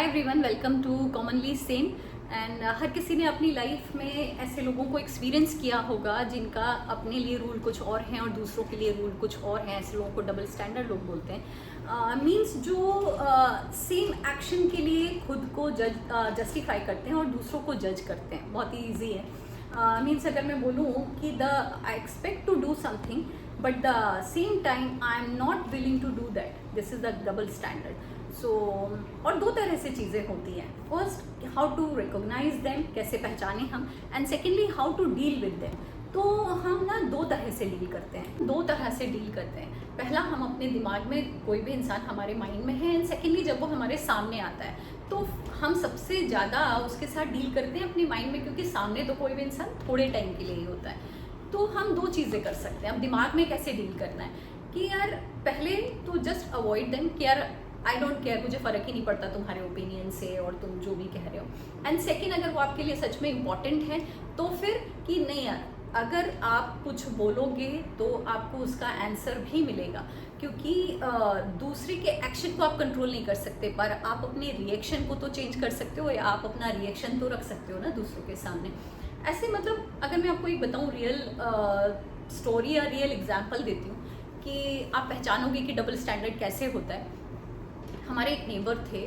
Hi everyone, welcome to commonly same. And हर किसी ने अपनी लाइफ में ऐसे लोगों को एक्सपीरियंस किया होगा जिनका अपने लिए रूल कुछ और हैं और दूसरों के लिए रूल कुछ और हैं। ऐसे लोगों को डबल स्टैंडर्ड लोग बोलते हैं। मींस जो सेम एक्शन के लिए खुद को जस्टिफाई करते हैं और दूसरों को जज करते हैं। बहुत ही ईजी है। मीन्स अगर मैं बोलूँ कि I expect to do something but the same time I am not willing to do that, this is the double standard. So और दो तरह से चीज़ें होती हैं। First, how to recognise them, कैसे पहचाने हम, and secondly how to deal with them. तो हम ना दो तरह से डील करते हैं। पहला, हम अपने दिमाग में, कोई भी इंसान हमारे माइंड में है, एंड सेकेंडली जब वो हमारे सामने आता है तो हम सबसे ज़्यादा उसके साथ डील करते हैं अपने माइंड में, क्योंकि सामने तो कोई भी इंसान थोड़े टाइम के लिए ही होता है। तो हम दो चीज़ें कर सकते हैं। अब दिमाग में कैसे डील करना है कि यार पहले तो जस्ट अवॉइड देम, कि यार आई डोंट केयर, मुझे फ़र्क ही नहीं पड़ता तुम्हारे ओपिनियन से और तुम जो भी कह रहे हो। एंड सेकेंड, अगर वो आपके लिए सच में इम्पॉर्टेंट है तो फिर कि नहीं यार, अगर आप कुछ बोलोगे तो आपको उसका आंसर भी मिलेगा, क्योंकि दूसरे के एक्शन को आप कंट्रोल नहीं कर सकते, पर आप अपने रिएक्शन को तो चेंज कर सकते हो, या आप अपना रिएक्शन तो रख सकते हो ना दूसरों के सामने। ऐसे मतलब अगर मैं आपको एक बताऊँ रियल स्टोरी या रियल एग्जाम्पल देती हूँ कि आप पहचानोगे कि डबल स्टैंडर्ड कैसे होता है। हमारे एक नेबर थे,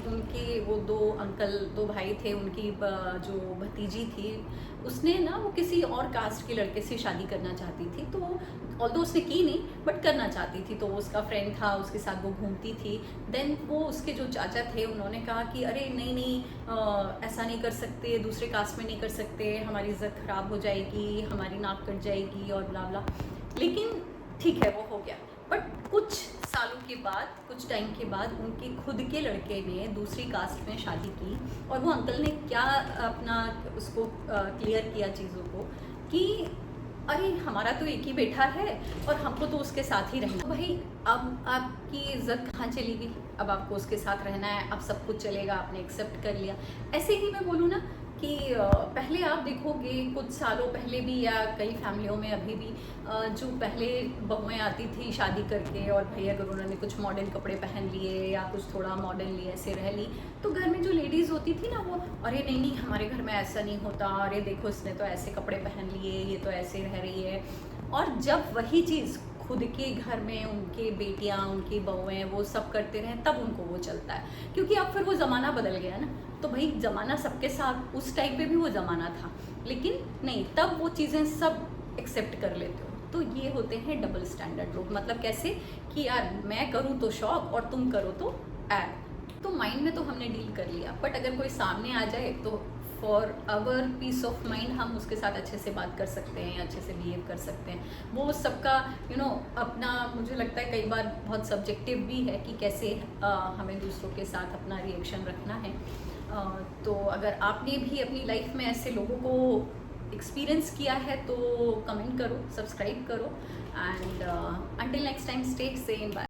उनके वो दो भाई थे। उनकी जो भतीजी थी, उसने ना वो किसी और कास्ट के लड़के से शादी करना चाहती थी। तो ऑल्दो उसने की नहीं, बट करना चाहती थी। तो उसका फ्रेंड था, उसके साथ वो घूमती थी। देन वो उसके जो चाचा थे, उन्होंने कहा कि अरे नहीं नहीं, ऐसा नहीं कर सकते, दूसरे कास्ट में नहीं कर सकते, हमारी इज्जत ख़राब हो जाएगी, हमारी नाक कट जाएगी और ब्ला ब्ला। लेकिन ठीक है, वो हो गया। बट कुछ सालों के बाद, कुछ टाइम के बाद, उनके खुद के लड़के ने दूसरी कास्ट में शादी की। और वो अंकल ने क्या अपना उसको क्लियर किया चीज़ों को कि अरे हमारा तो एक ही बेटा है और हमको तो उसके साथ ही रहना। तो भाई अब आपकी इज्जत कहाँ चली गई? अब आपको उसके साथ रहना है, अब सब कुछ चलेगा, आपने एक्सेप्ट कर लिया। ऐसे ही मैं बोलूँ ना कि पहले आप देखोगे कुछ सालों पहले भी, या कई फैमिलियों में अभी भी, जो पहले बहुएं आती थी शादी करके, और भाई अगर उन्होंने कुछ मॉडर्न कपड़े पहन लिए या कुछ थोड़ा मॉडर्न लिए, ऐसे रह ली, तो घर में जो लेडीज़ होती थी ना, वो अरे नहीं नहीं, हमारे घर में ऐसा नहीं होता, अरे देखो इसने तो ऐसे कपड़े पहन लिए, ये तो ऐसे रह रही है। और जब वही चीज़ खुद के घर में उनके बेटियां, उनकी बहुएं वो सब करते रहे, तब उनको वो चलता है। क्योंकि अब फिर वो ज़माना बदल गया ना। तो भाई ज़माना सबके साथ, उस टाइम पे भी वो ज़माना था, लेकिन नहीं, तब वो चीज़ें सब एक्सेप्ट कर लेते हो। तो ये होते हैं डबल स्टैंडर्ड लोग। मतलब कैसे कि यार मैं करूँ तो शौक और तुम करो तो ऐड। तो माइंड में तो हमने डील कर लिया, बट अगर कोई सामने आ जाए तो for our peace of mind हम उसके साथ अच्छे से बात कर सकते हैं, अच्छे से बिहेव कर सकते हैं। वो सबका अपना, मुझे लगता है कई बार बहुत सब्जेक्टिव भी है कि कैसे हमें दूसरों के साथ अपना रिएक्शन रखना है। तो अगर आपने भी अपनी लाइफ में ऐसे लोगों को एक्सपीरियंस किया है तो कमेंट करो, सब्सक्राइब करो, and until next time, stay safe, bye.